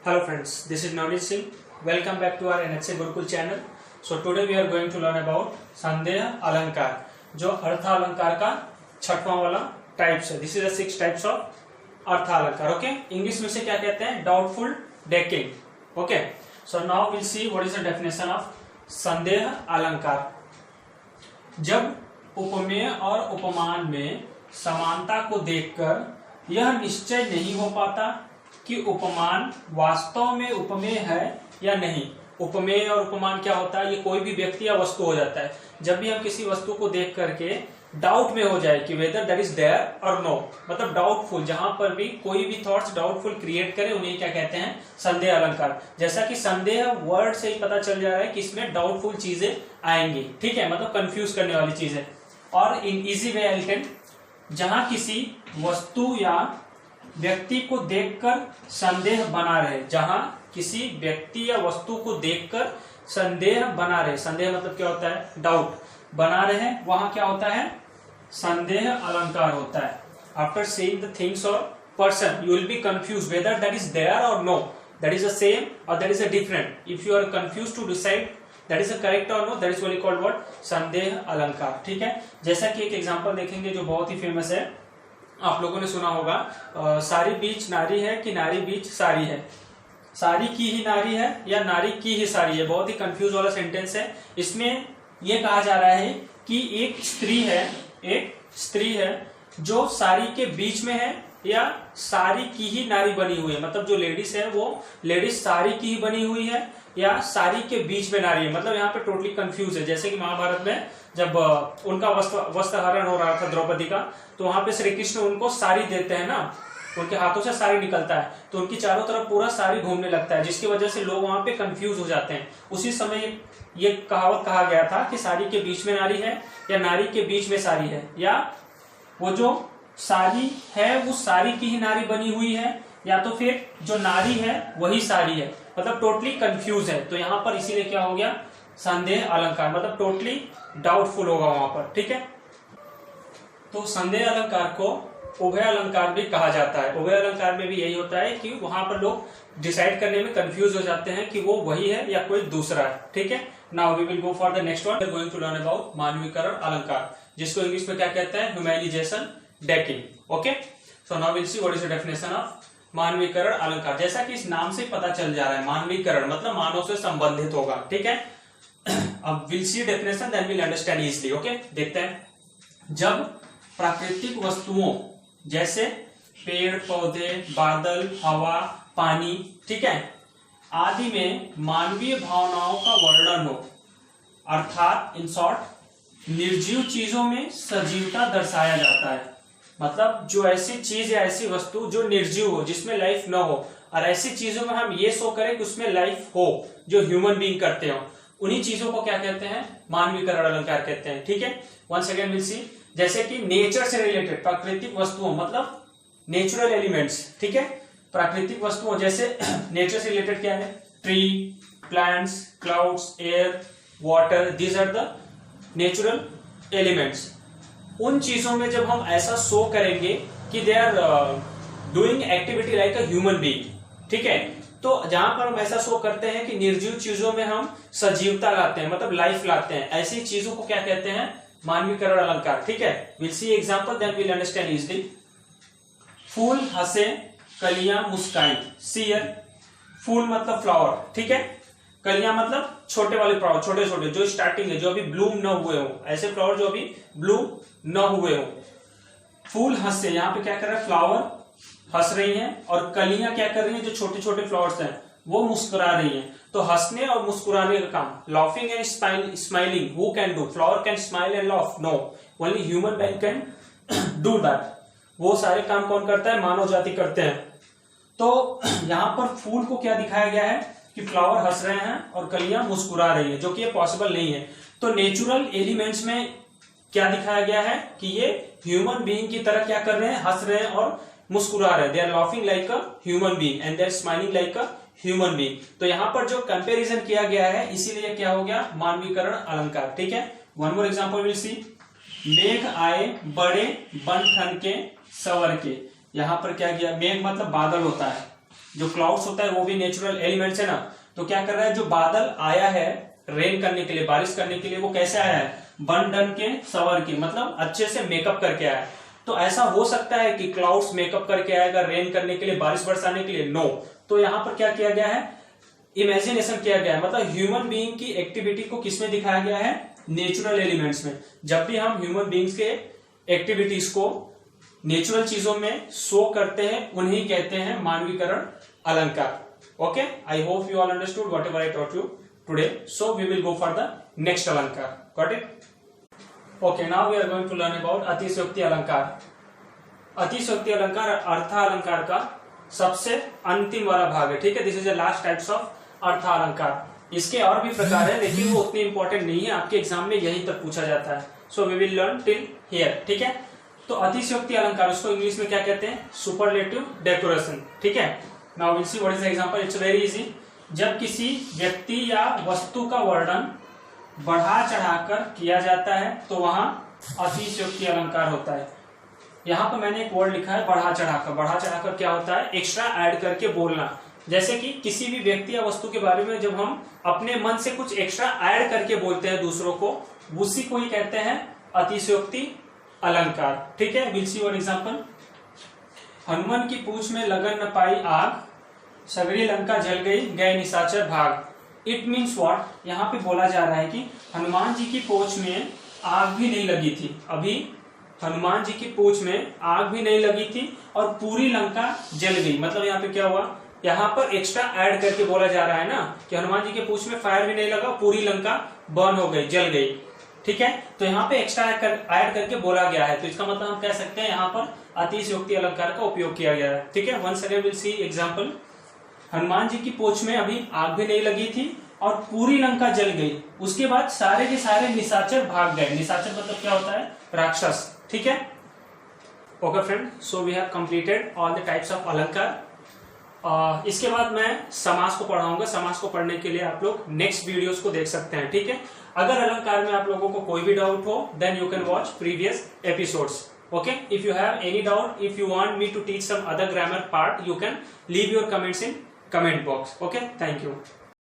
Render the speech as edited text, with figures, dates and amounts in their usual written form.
Hello friends, this is Navneet Singh. Welcome back to our NHC Gurukul channel. So today we are going to learn about संदेह अलंकार, जो अर्थालंकार का छठवां वाला types है. This is the 6 types of अर्थालंकार. Okay, English में से क्या कहते हैं? Doubtful decking. Okay, so now will see what is the definition of संदेह अलंकार. जब उपमेय और उपमान में समानता को देखकर यह निश्चय नहीं हो पाता कि उपमान वास्तव में उपमेय है या नहीं. उपमेय और उपमान क्या होता है? ये कोई भी व्यक्ति या वस्तु हो जाता है. जब भी हम किसी वस्तु को देख करके डाउट में हो जाए कि weather that is there or no, मतलब डाउटफुल, जहां पर भी कोई भी थॉट्स डाउटफुल क्रिएट करे उन्हें क्या कहते हैं? संदेह अलंकार. जैसा कि संदेह वर्ड से ही पता चल जा रहा है कि इसमें डाउटफुल चीजें आएंगी. ठीक है, मतलब कंफ्यूज करने वाली चीजें. और in easy way I can, जहां किसी वस्तु या व्यक्ति को देखकर संदेह बना रहे, जहां किसी व्यक्ति या वस्तु को देखकर संदेह बना रहे. संदेह मतलब क्या होता है? डाउट. बना रहे हैं, वहां क्या होता है? संदेह अलंकार होता है. After seeing the things or person you will be confuse whether that is there or no, that is the same or that is a different. If you are confuse to decide that is a correct or no, that is what called what? संदेह अलंकार. ठीक है, जैसा कि एक example देखेंगे जो बहुत ही फेमस है, आप लोगों ने सुना होगा, सारी बीच नारी है कि नारी बीच सारी है. सारी की ही नारी है या नारी की ही सारी है. बहुत ही कंफ्यूज वाला सेंटेंस है. इसमें यह कहा जा रहा है कि एक स्त्री है जो सारी के बीच में है या सारी की ही नारी बनी हुई है. मतलब जो लेडीज है वो लेडीज सारी की ही बनी हुई है या सारी के बीच में नारी है. मतलब यहाँ पे टोटली कंफ्यूज है. जैसे कि महाभारत में जब उनका वस्त्रहरण हो रहा था द्रौपदी का, तो वहां पे श्री कृष्ण उनको साड़ी देते हैं ना, उनके हाथों से साड़ी निकलता है, तो उनकी चारों तरफ पूरा साड़ी घूमने लगता है, जिसकी वजह से लोग वहां पे कंफ्यूज हो जाते हैं. उसी समय ये कहावत कहा गया था कि साड़ी के बीच में नारी है या नारी के बीच में साड़ी है, या वो जो साड़ी है वो साड़ी की ही नारी बनी हुई है, या तो फिर जो नारी है वही साड़ी है. मतलब टोटली कंफ्यूज है. तो यहाँ पर इसीलिए क्या हो गया? संदेह अलंकार. मतलब टोटली डाउटफुल होगा वहां पर. ठीक है, तो संदेह अलंकार को उभय अलंकार भी कहा जाता है. उभय अलंकार में भी यही होता है कि वहां पर लोग डिसाइड करने में कंफ्यूज हो जाते हैं कि वो वही है या कोई दूसरा है. ठीक है, now we will go for the next one. We are going to learn about मानवीकरण अलंकार, जिसको इंग्लिश में क्या कहते हैं? Humanization decking. Okay, so now will see what is the definition of मानवीकरण अलंकार. जैसा कि इस नाम से पता चल जा रहा है, मानवीकरण मतलब मानव से संबंधित होगा. ठीक है, अब will see definition then will understand easily. Okay, देखते हैं. जब प्राकृतिक वस्तुओं जैसे पेड़ पौधे, बादल, हवा, पानी, ठीक है, आदि में मानवीय भावनाओं का वर्णन हो, अर्थात इन शॉर्ट निर्जीव चीजों में सजीवता दर्शाया जाता है. मतलब जो ऐसी चीज या ऐसी वस्तु जो निर्जीव हो, जिसमें लाइफ न हो, और ऐसी चीजों में हम ये शो करें कि उसमें लाइफ हो, जो ह्यूमन बीइंग करते हो, उन्हीं चीजों को क्या कहते हैं? मानवीकरण अलंकार कहते हैं. ठीक है, वंस अगेन विल सी. जैसे कि नेचर से रिलेटेड प्राकृतिक वस्तुओं, मतलब नेचुरल एलिमेंट्स. ठीक है, प्राकृतिक वस्तुओं जैसे नेचर से रिलेटेड क्या है? Tree, plants, clouds, air, water, these are the natural elements. उन चीजों में जब हम ऐसा शो करेंगे कि they are doing activity like a human being, ठीक है, तो जहां पर हम ऐसा शो करते हैं कि निर्जीव चीजों में हम सजीवता लाते हैं, मतलब लाइफ लाते हैं, ऐसी चीजों को क्या कहते हैं? मानवीकरण अलंकार. ठीक है, will see example then will understand easily. फूल हंसे, कलियां मुस्काई. सीयर, फूल मतलब फ्लावर, ठीक है, कलियां मतलब छोटे वाले फ्लावर, छोटे छोटे जो स्टार्टिंग है, जो अभी ब्लूम न हुए हो, ऐसे फ्लावर जो अभी ब्लूम न हुए हो. फूल हंसे, यहाँ पे क्या कर रहा है? फ्लावर हंस रही हैं, और कलियां क्या कर रही हैं? जो छोटे छोटे फ्लावर्स हैं वो मुस्कुरा रही हैं. तो हंसने और मुस्कुराने का काम, laughing and smiling, who can do? Flower can smile and laugh? No, only human being can do that. वो सारे काम कौन करता है? मानव जाति करते हैं. तो यहां पर फूल को क्या दिखाया गया है? कि फ्लावर हंस रहे हैं और कलियां मुस्कुरा रही है, जो कि ये पॉसिबल नहीं है. तो नेचुरल एलिमेंट्स में क्या दिखाया गया है? कि ये ह्यूमन बीइंग की तरह क्या कर रहे हैं? हंस रहे हैं और मुस्कुरा रहे हैं. They are laughing like a human being and they are smiling like a human being. तो यहां पर जो कंपैरिजन किया गया है, इसीलिए क्या हो गया? मानवीकरण अलंकार. ठीक है, one more example will see. मेघ आए बड़े बन ठन के सवर के. यहां पर क्या किया? मेघ मतलब बादल होता है, जो क्लाउड्स होता है वो भी नेचुरल एलिमेंट्स है ना, तो क्या कर रहा है, जो बादल आया है रेन करने के लिए, बारिश करने के लिए, वो कैसे आया है, बन डन के, सवर के, मतलब अच्छे से मेकअप करके आया है। तो ऐसा हो सकता है कि क्लाउड्स मेकअप करके आएगा रेन करने के लिए, बारिश बरसाने के लिए? नो। तो यहां पर क्या किया गया है, इमेजिनेशन किया गया है, मतलब ह्यूमन बीइंग की एक्टिविटी को किसमें दिखाया गया है, नेचुरल एलिमेंट्स में। जब भी हम ह्यूमन बीइंग्स के एक्टिविटीज को नेचुरल चीजों में शो करते हैं, उन्हें कहते हैं मानवीकरण अलंकार। Okay, I hope you all understood whatever I taught you today. So we will go for the next अलंकार। Got it? Okay, now we are going to learn about अतिशयोक्ति अलंकार। अतिशयोक्ति अलंकार अर्थालंकार का सबसे अंतिम वाला भाग है, ठीक है। This is the last types of अर्थालंकार। इसके और भी प्रकार है, लेकिन वो उतने इंपॉर्टेंट नहीं है, आपके एग्जाम में यहीं तक पूछा जाता है। So we will learn till here, ठीक है। तो अतिशयोक्ति अलंकार, उसको इंग्लिश में क्या कहते हैं, सुपरलेटिव डेकोरेशन, ठीक है। Now will see what is the example. It's very easy. जब किसी व्यक्ति या वस्तु का वर्णन बढ़ा चढ़ाकर किया जाता है तो वहां अतिशयोक्ति अलंकार होता है। यहां पर मैंने एक वर्ड लिखा है बढ़ा चढ़ाकर। बढ़ा चढ़ाकर क्या होता है, एक्स्ट्रा ऐड करके बोलना। जैसे कि किसी भी व्यक्ति या वस्तु के बारे में जब हम अपने मन से कुछ एक्स्ट्रा ऐड करके बोलते हैं दूसरों को, उसी को ही कहते हैं अतिशयोक्ति अलंकार, ठीक है। Will C one example. Hanuman की पूंछ में लगन न पाई आग, सगरी लंका जल गई, गए निशाचर भाग। इट मीन्स व्हाट, यहाँ पे बोला जा रहा है कि हनुमान जी की पूंछ में आग भी नहीं लगी थी, अभी हनुमान जी की पूंछ में आग भी नहीं लगी थी और पूरी लंका जल गई। मतलब यहाँ पे क्या हुआ, यहाँ पर एक्स्ट्रा ऐड करके बोला जा रहा है ना कि हनुमान जी के पूंछ में फायर भी नहीं लगा, पूरी लंका बर्न हो गई, जल गई, ठीक है। तो यहाँ पे एक्स्ट्रा ऐड करके बोला गया है, तो इसका मतलब हम कह सकते हैं यहाँ पर अतिशयोक्ति अलंकार का उपयोग किया गया है, ठीक है। Once again will see example. Hanuman ji की पूंछ में अभी आग भी नहीं लगी थी और पूरी लंका जल गई, उसके बाद सारे के सारे निशाचर भाग गए। निशाचर मतलब क्या होता है, राक्षस, ठीक है। Okay friend, so we have completed all the types of अलंकार। इसके बाद मैं समास को पढ़ाऊंगा। समास को पढ़ने के लिए आप लोग नेक्स्ट वीडियोस को देख सकते हैं, ठीक है। अगर अलंकार में आप लोगों को कोई भी डाउट हो, then you can watch previous episodes. Okay, if you have any doubt, if you want me to teach some other grammar part, you can leave your comments in comment box. Okay, thank you.